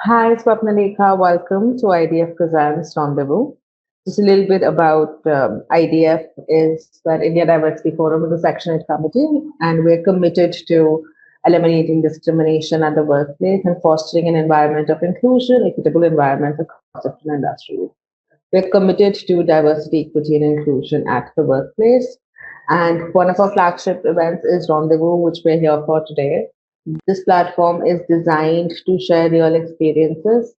Hi, Swapanlekha. Welcome to IDF Presents Rendezvous. Just a little bit about IDF is that India Diversity Forum is a sectionate committee, and we're committed to eliminating discrimination at the workplace and fostering an environment of inclusion, equitable environments across different industries. We're committed to diversity, equity, and inclusion at the workplace. And one of our flagship events is Rendezvous, which we're here for today. This platform is designed to share real experiences,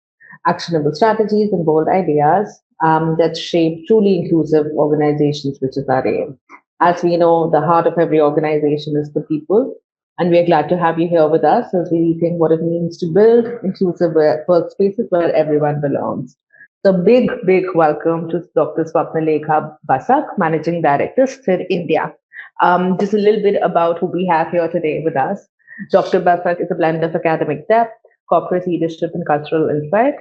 actionable strategies, and bold ideas that shape truly inclusive organizations, which is our aim. As we know, the heart of every organization is the people, and we're glad to have you here with us as we rethink what it means to build inclusive workspaces where everyone belongs. So, big welcome to Dr. Swapanlekha Basak, Managing Director, Sthir India. Just a little bit about who we have here today with us. Dr. Basak is a blend of academic depth, corporate leadership, and cultural insight.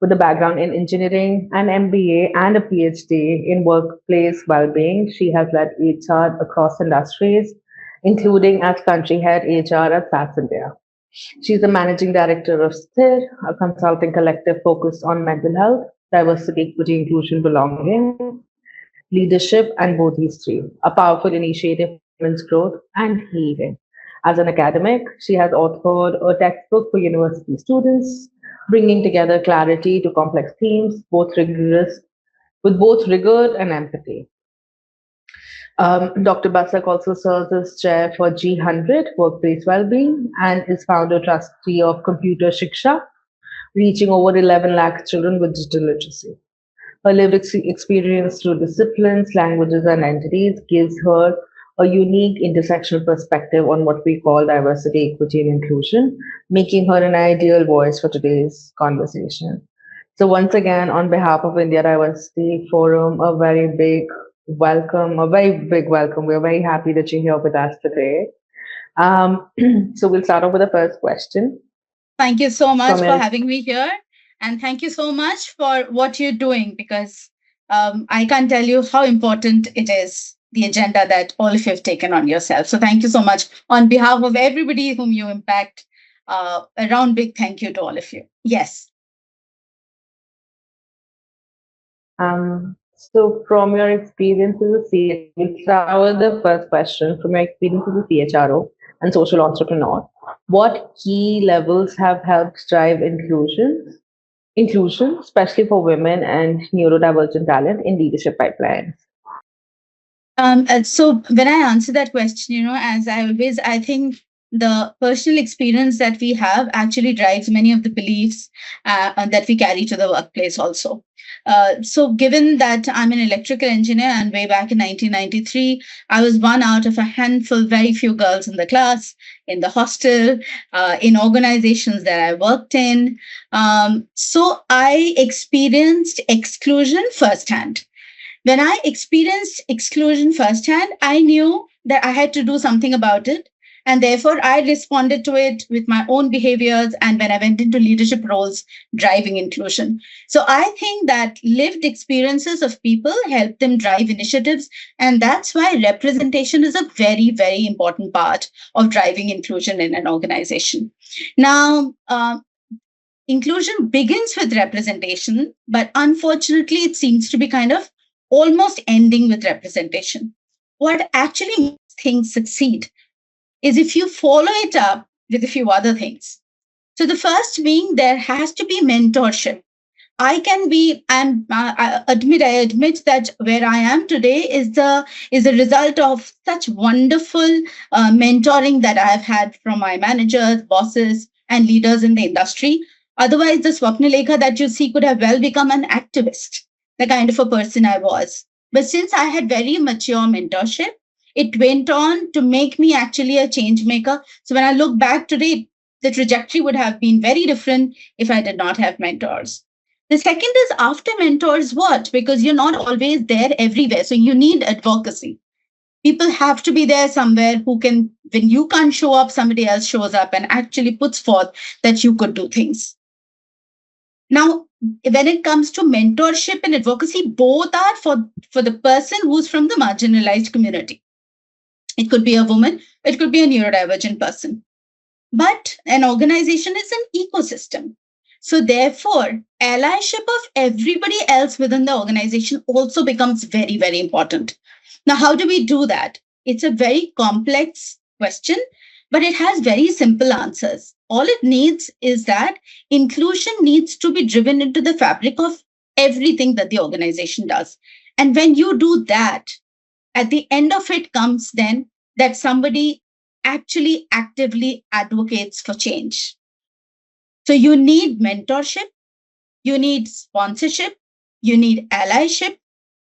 With a background in engineering, an MBA, and a PhD in workplace well-being, she has led HR across industries, including as country head HR at SAS India. She's the managing director of Sthir, a consulting collective focused on mental health, diversity, equity, inclusion, belonging, leadership, and both these three, a powerful initiative for women's growth and healing. As an academic, she has authored a textbook for university students, bringing together clarity to complex themes, with both rigor and empathy. Dr. Basak also serves as chair for G100 Workplace Wellbeing and is founder trustee of Computer Shiksha, reaching over 11 lakh children with digital literacy. Her lived experience through disciplines, languages, and entities gives her a unique intersectional perspective on what we call diversity, equity, and inclusion, making her an ideal voice for today's conversation. So, once again, on behalf of India Diversity Forum, a very big welcome. We're very happy that you're here with us today. Um, so, we'll start off with the first question Thank you so much from for your having me here. And thank you so much for what you're doing because I can't tell you how important it is, the agenda that all of you have taken on yourself. So thank you so much. On behalf of everybody whom you impact, a round big thank you to all of you. Yes. From your experience as a we'll start with the first question. From your experience as a CHRO and social entrepreneur, what key levels have helped drive inclusion, especially for women and neurodivergent talent in leadership pipelines? So when I answer that question, as I always, I think the personal experience that we have actually drives many of the beliefs that we carry to the workplace also. So given that I'm an electrical engineer and way back in 1993, I was one out of a handful, very few girls in the class, in the hostel, in organizations that I worked in. So I experienced exclusion firsthand. When I experienced exclusion firsthand, I knew that I had to do something about it. And therefore, I responded to it with my own behaviors. And when I went into leadership roles, driving inclusion. So I think that lived experiences of people help them drive initiatives. And that's why representation is a very, very important part of driving inclusion in an organization. Now, inclusion begins with representation, but unfortunately, it seems to be kind of almost ending with representation. What actually makes things succeed is if you follow it up with a few other things. So the first being there has to be mentorship. I admit that where I am today is the result of such wonderful mentoring that I have had from my managers, bosses, and leaders in the industry. Otherwise, the Swapnalekha that you see could have well become an activist, the kind of a person I was. But since I had very mature mentorship, it went on to make me actually a change maker. So when I look back today, the trajectory would have been very different if I did not have mentors. The second is after mentors, what? Because you're not always there everywhere. So you need advocacy. People have to be there somewhere who can, when you can't show up, somebody else shows up and actually puts forth that you could do things. Now, when it comes to mentorship and advocacy, both are for the person who's from the marginalized community. It could be a woman, it could be a neurodivergent person. But an organization is an ecosystem. So therefore, allyship of everybody else within the organization also becomes very, very important. Now, how do we do that? It's a very complex question, but it has very simple answers. All it needs is that inclusion needs to be driven into the fabric of everything that the organization does. And when you do that, at the end of it comes then that somebody actually actively advocates for change. So you need mentorship, you need sponsorship, you need allyship,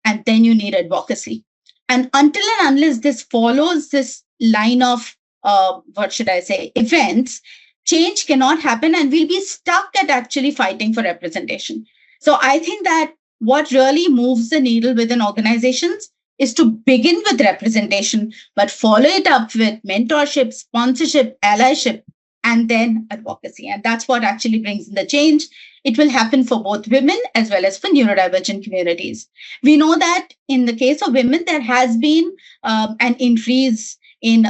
and then you need advocacy. And until and unless this follows this line of, what should I say, events, change cannot happen and we'll be stuck at actually fighting for representation. So I think that what really moves the needle within organizations is to begin with representation, but follow it up with mentorship, sponsorship, allyship, and then advocacy. And that's what actually brings in the change. It will happen for both women as well as for neurodivergent communities. We know that in the case of women, there has been an increase in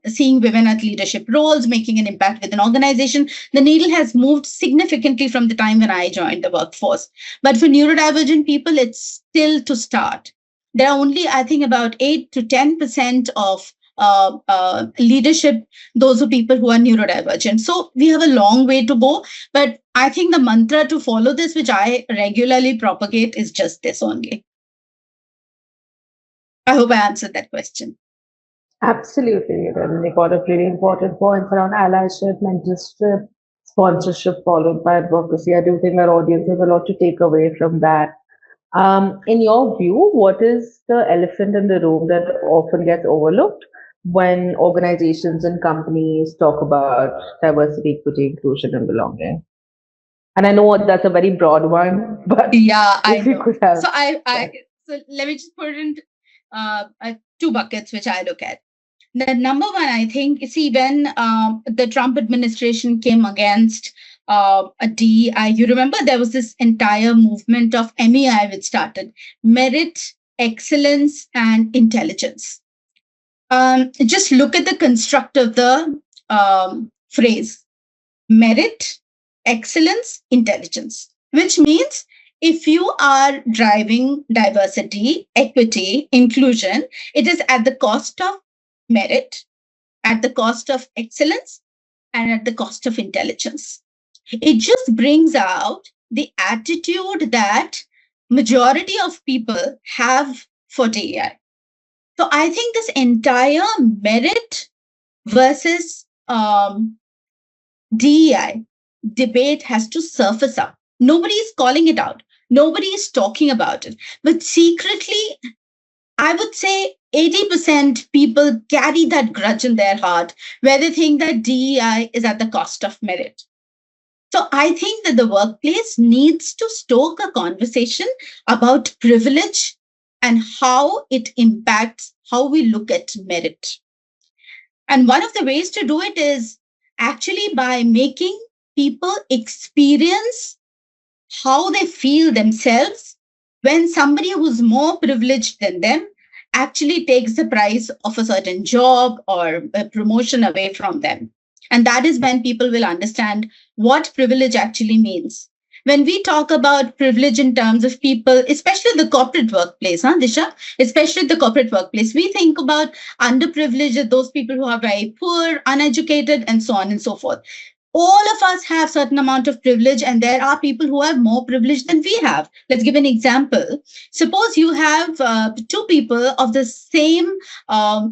seeing women at leadership roles, making an impact with an organization. The needle has moved significantly from the time when I joined the workforce. But for neurodivergent people, it's still to start. There are only, I think, about 8 to 10% of leadership, those are people who are neurodivergent. So we have a long way to go. But I think the mantra to follow this, which I regularly propagate, is just this only. I hope I answered that question. Absolutely. And you got a really important points around allyship, mentorship, sponsorship, followed by advocacy. I do think our audience has a lot to take away from that. In your view, what is the elephant in the room that often gets overlooked when organizations and companies talk about diversity, equity, inclusion, and belonging? And I know that's a very broad one, but Yeah, I if you know. could have, So so let me just put it in two buckets, which I look at. The number one, I think, see, when the Trump administration came against a DEI, you remember there was this entire movement of MEI which started: merit, excellence, and intelligence. Just look at the construct of the phrase: merit, excellence, intelligence, which means if you are driving diversity, equity, inclusion, it is at the cost of merit, at the cost of excellence, and at the cost of intelligence. It just brings out the attitude that majority of people have for DEI. So I think this entire merit versus DEI debate has to surface up. Nobody is calling it out. Nobody is talking about it. But secretly, I would say 80% people carry that grudge in their heart where they think that DEI is at the cost of merit. So I think that the workplace needs to stoke a conversation about privilege and how it impacts how we look at merit. And one of the ways to do it is actually by making people experience how they feel themselves when somebody who's more privileged than them actually takes the price of a certain job or a promotion away from them. And that is when people will understand what privilege actually means. When we talk about privilege in terms of people, especially the corporate workplace, Disha, especially the corporate workplace, we think about underprivileged, those people who are very poor, uneducated, and so on and so forth. All of us have certain amount of privilege, and there are people who have more privilege than we have. Let's give an example. Suppose you have two people of the same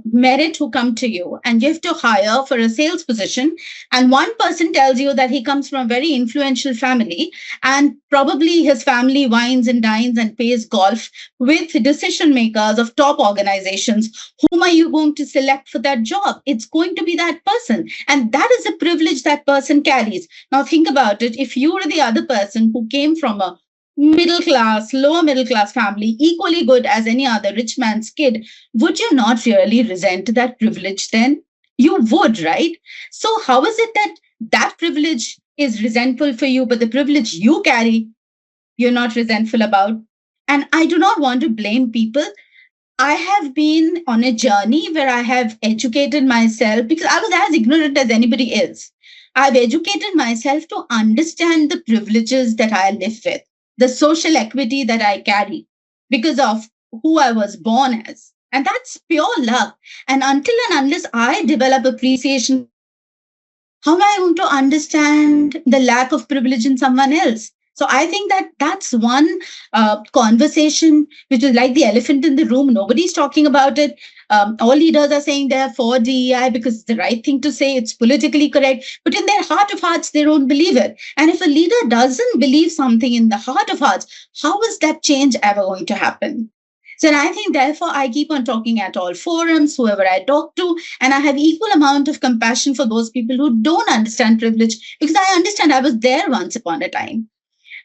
merit who come to you, and you have to hire for a sales position, and one person tells you that he comes from a very influential family, and probably his family wines and dines and pays golf with decision makers of top organizations. Whom are you going to select for that job? It's going to be that person, and that is a privilege that person carries. Now think about it. If you were the other person who came from a middle class, lower middle class family, equally good as any other rich man's kid, would you not really resent that privilege then? You would, right? So how is it that that privilege is resentful for you, but the privilege you carry, you're not resentful about? And I do not want to blame people. I have been on a journey where I have educated myself because I was as ignorant as anybody is. I've educated myself to understand the privileges that I live with, the social equity that I carry because of who I was born as. And that's pure luck. And until and unless I develop appreciation for myself, how am I going to understand the lack of privilege in someone else? So I think that that's one conversation which is like the elephant in the room. Nobody's talking about it. All leaders are saying they're for DEI because it's the right thing to say, it's politically correct, but in their heart of hearts, they don't believe it. And if a leader doesn't believe something in the heart of hearts, how is that change ever going to happen? So and I think therefore I keep on talking at all forums, whoever I talk to, and I have equal amount of compassion for those people who don't understand privilege because I understand I was there once upon a time.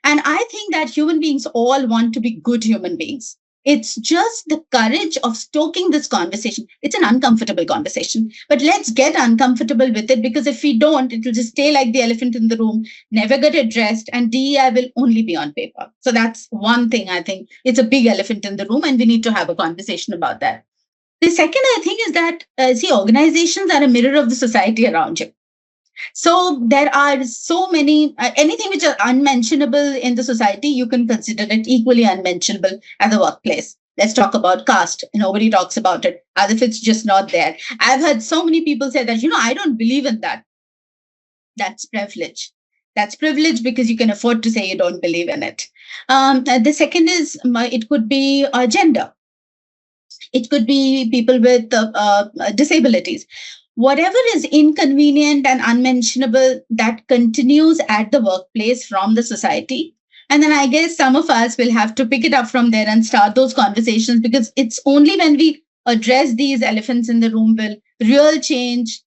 And I think that human beings all want to be good human beings. It's just the courage of stoking this conversation. It's an uncomfortable conversation, but let's get uncomfortable with it because if we don't, it will just stay like the elephant in the room, never get addressed, and DEI will only be on paper. So that's one thing I think it's a big elephant in the room, and we need to have a conversation about that. The second, I think, is that see, organizations are a mirror of the society around you. So there are so many, anything which are unmentionable in the society, you can consider it equally unmentionable at the workplace. Let's talk about caste. Nobody talks about it as if it's just not there. I've heard so many people say that, I don't believe in that. That's privilege. That's privilege because you can afford to say you don't believe in it. The second is it could be gender. It could be people with disabilities. Whatever is inconvenient and unmentionable that continues at the workplace from the society. And then I guess some of us will have to pick it up from there and start those conversations because it's only when we address these elephants in the room will real change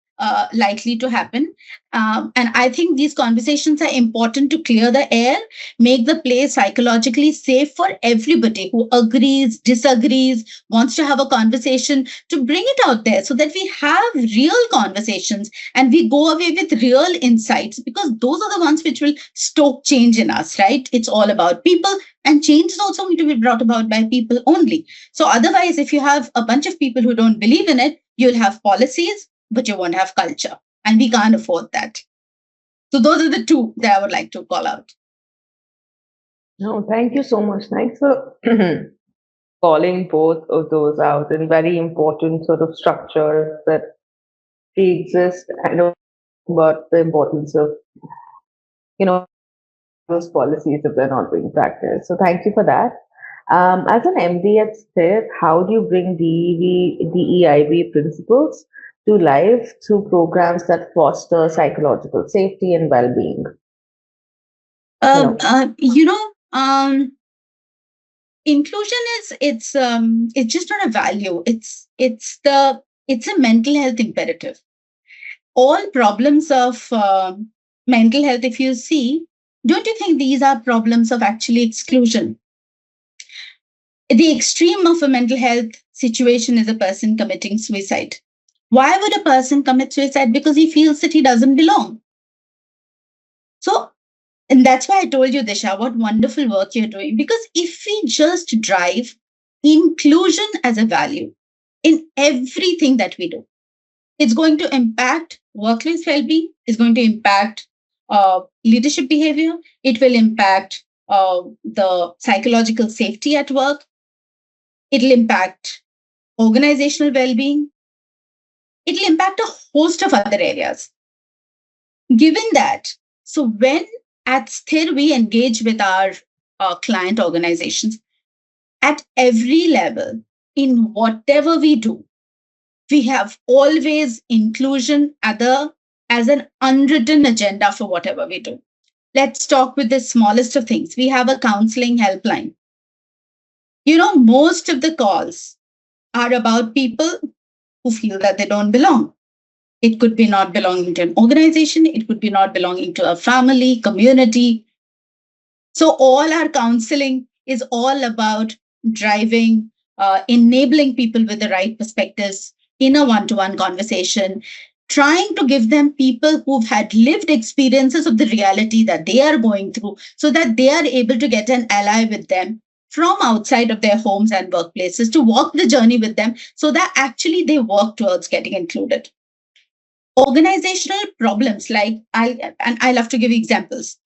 likely to happen. And I think these conversations are important to clear the air, make the place psychologically safe for everybody who agrees, disagrees, wants to have a conversation, to bring it out there so that we have real conversations and we go away with real insights because those are the ones which will stoke change in us, right? It's all about people, and change is also going to be brought about by people only. So otherwise, if you have a bunch of people who don't believe in it, you'll have policies, but you won't have culture. And we can't afford that. So those are the two that I would like to call out. No, thank you so much. Thanks for calling both of those out in very important sort of structures that exist and about the importance of, you know, those policies if they're not being practiced. So thank you for that. As an MD at Sthir, how do you bring DEIB principles to life through programs that foster psychological safety and well-being? Um, uh, you know, um, Inclusion is it's just not a value. It's a mental health imperative. All problems of mental health, if you see, don't you think these are problems of actually exclusion? The extreme of a mental health situation is a person committing suicide. Why would a person commit suicide? Because he feels that he doesn't belong. So, and that's why I told you, Disha, what wonderful work you're doing. Because if we just drive inclusion as a value in everything that we do, it's going to impact workplace well-being, it's going to impact leadership behavior, it will impact the psychological safety at work, it'll impact organizational well-being, it'll impact a host of other areas. Given that, so when at Sthir we engage with our client organizations at every level in whatever we do, we have always inclusion as an unwritten agenda for whatever we do. Let's talk with the smallest of things. We have a counseling helpline. Most of the calls are about people who feel that they don't belong. It could be not belonging to an organization, it could be not belonging to a family, community. So, all our counseling is all about driving, enabling people with the right perspectives in a one to one conversation, trying to give them people who've had lived experiences of the reality that they are going through so that they are able to get an ally with them from outside of their homes and workplaces to walk the journey with them so that actually they work towards getting included. organizational problems, like I love to give examples.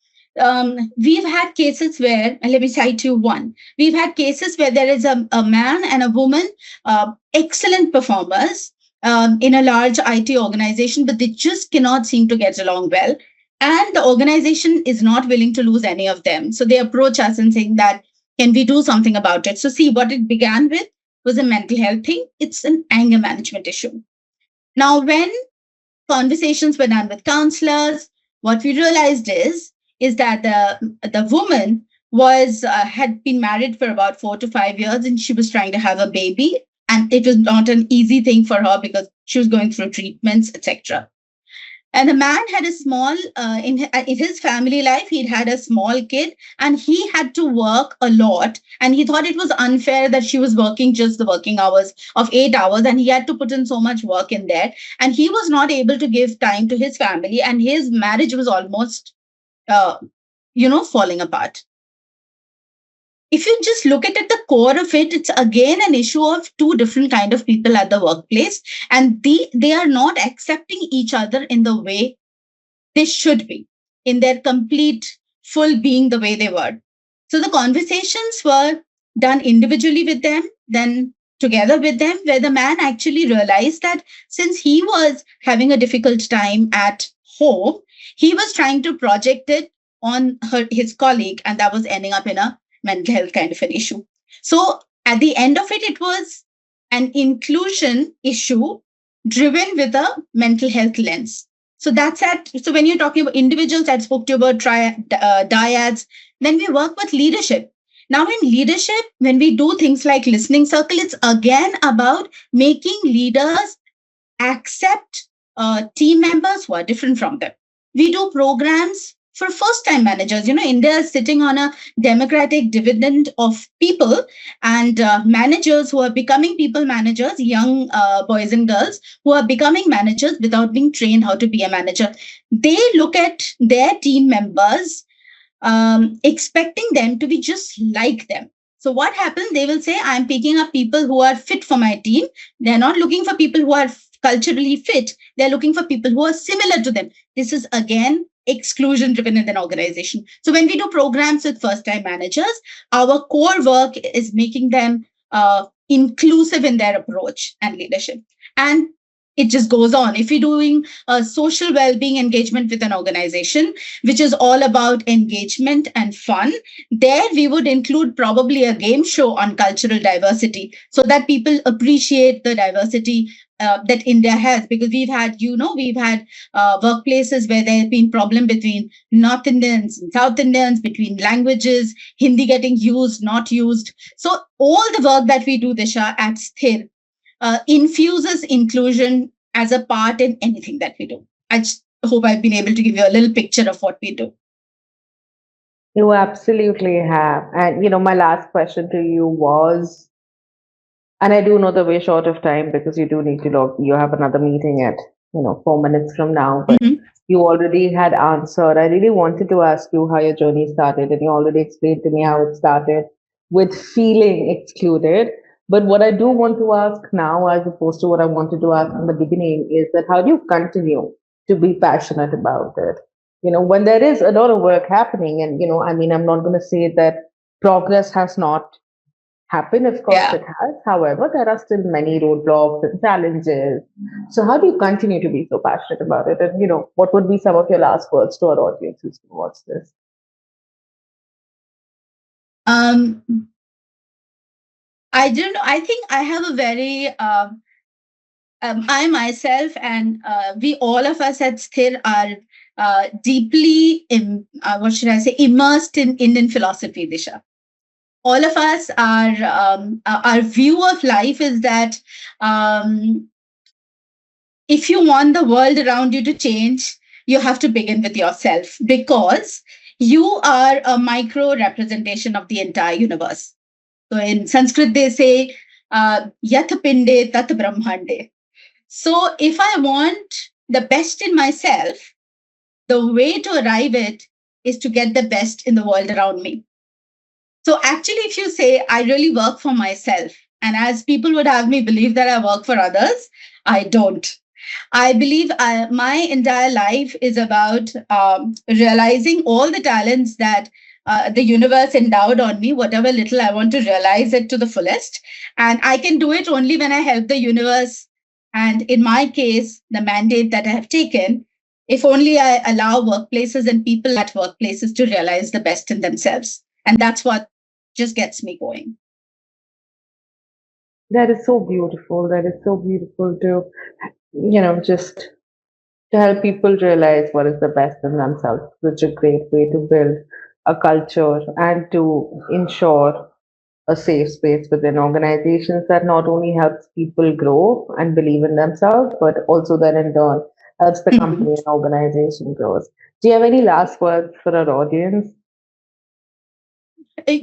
We've had cases where, and let me cite you one. We've had cases where there is a man and a woman, excellent performers, in a large IT organization, but they just cannot seem to get along well. And the organization is not willing to lose any of them. So they approach us and saying that, can we do something about it? So see, what it began with was a mental health thing. It's an anger management issue. Now, when conversations were done with counselors, what we realized is that the woman was had been married for about 4 to 5 years, and she was trying to have a baby, and it was not an easy thing for her because she was going through treatments, etc. And the man had a small, in his family life, he'd had a small kid and he had to work a lot. And he thought it was unfair that she was working just the working hours of 8 hours, and he had to put in so much work in there. And he was not able to give time to his family, and his marriage was almost, uh, falling apart. If you just look at the core of it, it's again an issue of two different kind of people at the workplace, and they are not accepting each other in the way they should be, in their complete full being the way they were. So the conversations were done individually with them, then together with them, where the man actually realized that since he was having a difficult time at home, he was trying to project it on his colleague, and that was ending up in a mental health kind of an issue. So at the end of it, it was an inclusion issue driven with a mental health lens. So that's at. So when you're talking about individuals, I spoke to you about dyads. Then we work with leadership. Now in leadership, when we do things like listening circle, it's again about making leaders accept team members who are different from them. We do programs for first time managers. India is sitting on a democratic dividend of people, and managers who are becoming people managers, young boys and girls who are becoming managers without being trained how to be a manager. They look at their team members, expecting them to be just like them. So what happens? They will say, I'm picking up people who are fit for my team. They're not looking for people who are culturally fit. They're looking for people who are similar to them. This is again exclusion driven in an organization. So when we do programs with first time managers, our core work is making them inclusive in their approach and leadership. And it just goes on. If you're doing a social well-being engagement with an organization, which is all about engagement and fun, there we would include probably a game show on cultural diversity so that people appreciate the diversity that India has. Because we've had workplaces where there have been problem between North Indians and South Indians, between languages, Hindi getting used, not used. So all the work that we do, Disha, at Sthir, infuses inclusion as a part in anything that we do. I just hope I've been able to give you a little picture of what we do. You absolutely have. And, my last question to you was, and I do know that we're short of time because you do need to log, you have another meeting at, 4 minutes from now, but Mhm. you already had answered. I really wanted to ask you how your journey started, and you already explained to me how it started with feeling excluded. But what I do want to ask now, as opposed to what I wanted to ask in the beginning, is that how do you continue to be passionate about it? When there is a lot of work happening, and, I'm not going to say that progress has not happened. Of course, Yeah. it has. However, there are still many roadblocks and challenges. So, how do you continue to be so passionate about it? And, what would be some of your last words to our audiences towards this? Um, I don't know. I think I have a very I myself and we all of us at Sthir are deeply, what should I say, immersed in Indian philosophy, Disha. All of us are, our view of life is that um, if you want the world around you to change, you have to begin with yourself, because you are a micro representation of the entire universe. So in Sanskrit, they say, Yat Pinde Tat Brahmande. So if I want the best in myself, the way to arrive it is to get the best in the world around me. So actually, if you say, I really work for myself, and as people would have me believe that I work for others, I don't. I believe my entire life is about realizing all the talents that the universe endowed on me, whatever little I want to realize it to the fullest. And I can do it only when I help the universe. And in my case, the mandate that I have taken, if only I allow workplaces and people at workplaces to realize the best in themselves. And that's what just gets me going. That is so beautiful. That is so beautiful to, just to help people realize what is the best in themselves. Such a great way to build a culture and to ensure a safe space within organizations that not only helps people grow and believe in themselves, but also then in turn helps the company and organization grows. Do you have any last words for our audience? There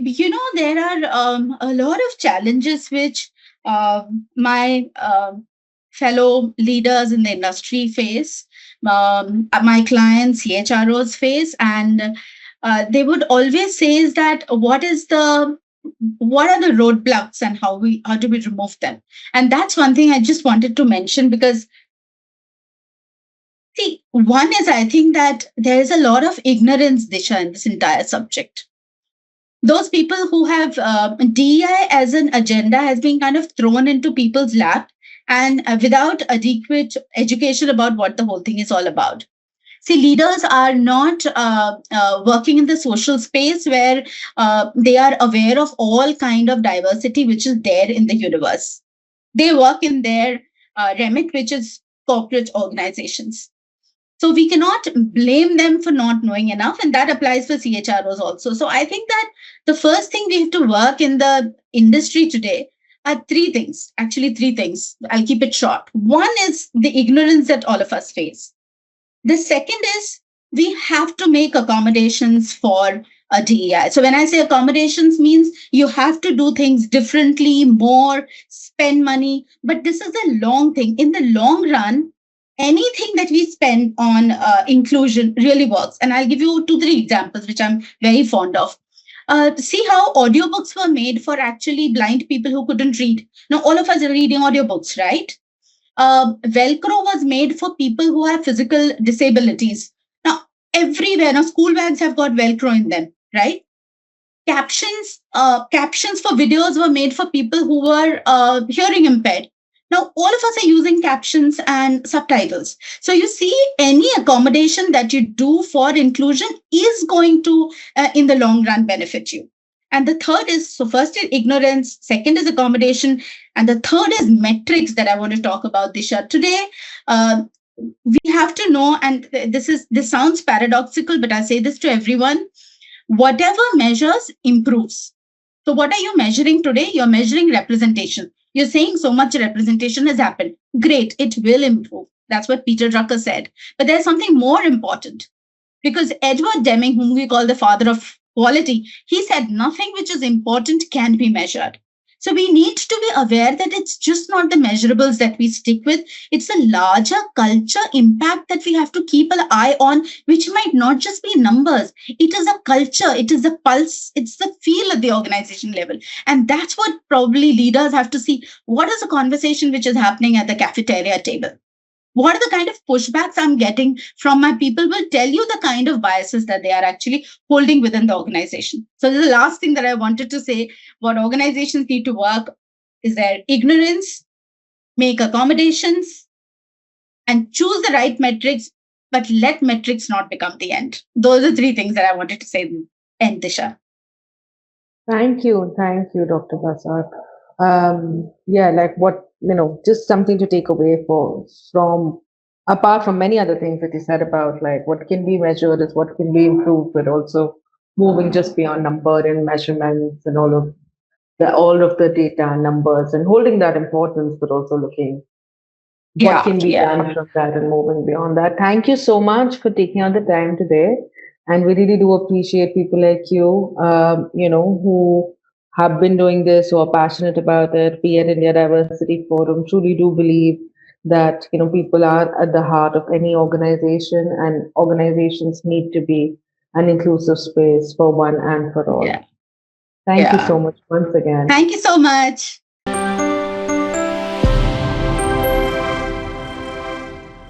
are a lot of challenges which my fellow leaders in the industry face, my clients, CHROs face, and they would always say is that what are the roadblocks and how do we remove them? And that's one thing I just wanted to mention because see, one is I think that there is a lot of ignorance, Disha, in this entire subject. Those people who have DEI as an agenda has been kind of thrown into people's lap and without adequate education about what the whole thing is all about. See, leaders are not working in the social space where they are aware of all kind of diversity which is there in the universe. They work in their remit, which is corporate organizations. So we cannot blame them for not knowing enough, and that applies for CHROs also. So I think that the first thing we have to work in the industry today are three things. Actually, three things. I'll keep it short. One is the ignorance that all of us face. The second is we have to make accommodations for a DEI. So when I say accommodations means you have to do things differently, more, spend money. But this is a long thing. In the long run, anything that we spend on inclusion really works. And I'll give you two, three examples, which I'm very fond of. See how audiobooks were made for actually blind people who couldn't read. Now, all of us are reading audiobooks, right? Velcro was made for people who have physical disabilities. Now, everywhere, now school bags have got Velcro in them, right? Captions for videos were made for people who were hearing impaired. Now, all of us are using captions and subtitles. So, you see, any accommodation that you do for inclusion is going to, in the long run, benefit you. And the third is so, first is ignorance, second is accommodation, and the third is metrics that I want to talk about, Disha. Today, we have to know, and this sounds paradoxical, but I say this to everyone whatever measures improves. So, what are you measuring today? You're measuring representation. You're saying so much representation has happened. Great, it will improve. That's what Peter Drucker said. But there's something more important because Edward Deming, whom we call the father of quality, he said nothing which is important can be measured. So we need to be aware that it's just not the measurables that we stick with. It's a larger culture impact that we have to keep an eye on, which might not just be numbers. It is a culture, it is a pulse, it's the feel at the organization level. And that's what probably leaders have to see. What is the conversation which is happening at the cafeteria table? What are the kind of pushbacks I'm getting from my people will tell you the kind of biases that they are actually holding within the organization. So the last thing that I wanted to say, what organizations need to work is their ignorance, make accommodations, and choose the right metrics, but let metrics not become the end. Those are three things that I wanted to say in end, Disha. Thank you, Dr. Basak. Yeah, like what, just something to take away from, apart from many other things that you said about like what can be measured is what can be improved, but also moving just beyond number and measurements and all of the data and numbers and holding that importance, but also looking what can be done from that and moving beyond that. Thank you so much for taking out the time today. And we really do appreciate people like you, who have been doing this, who are passionate about it. We at India Diversity Forum truly do believe that, people are at the heart of any organization and organizations need to be an inclusive space for one and for all. Yeah. Thank you so much once again. Thank you so much.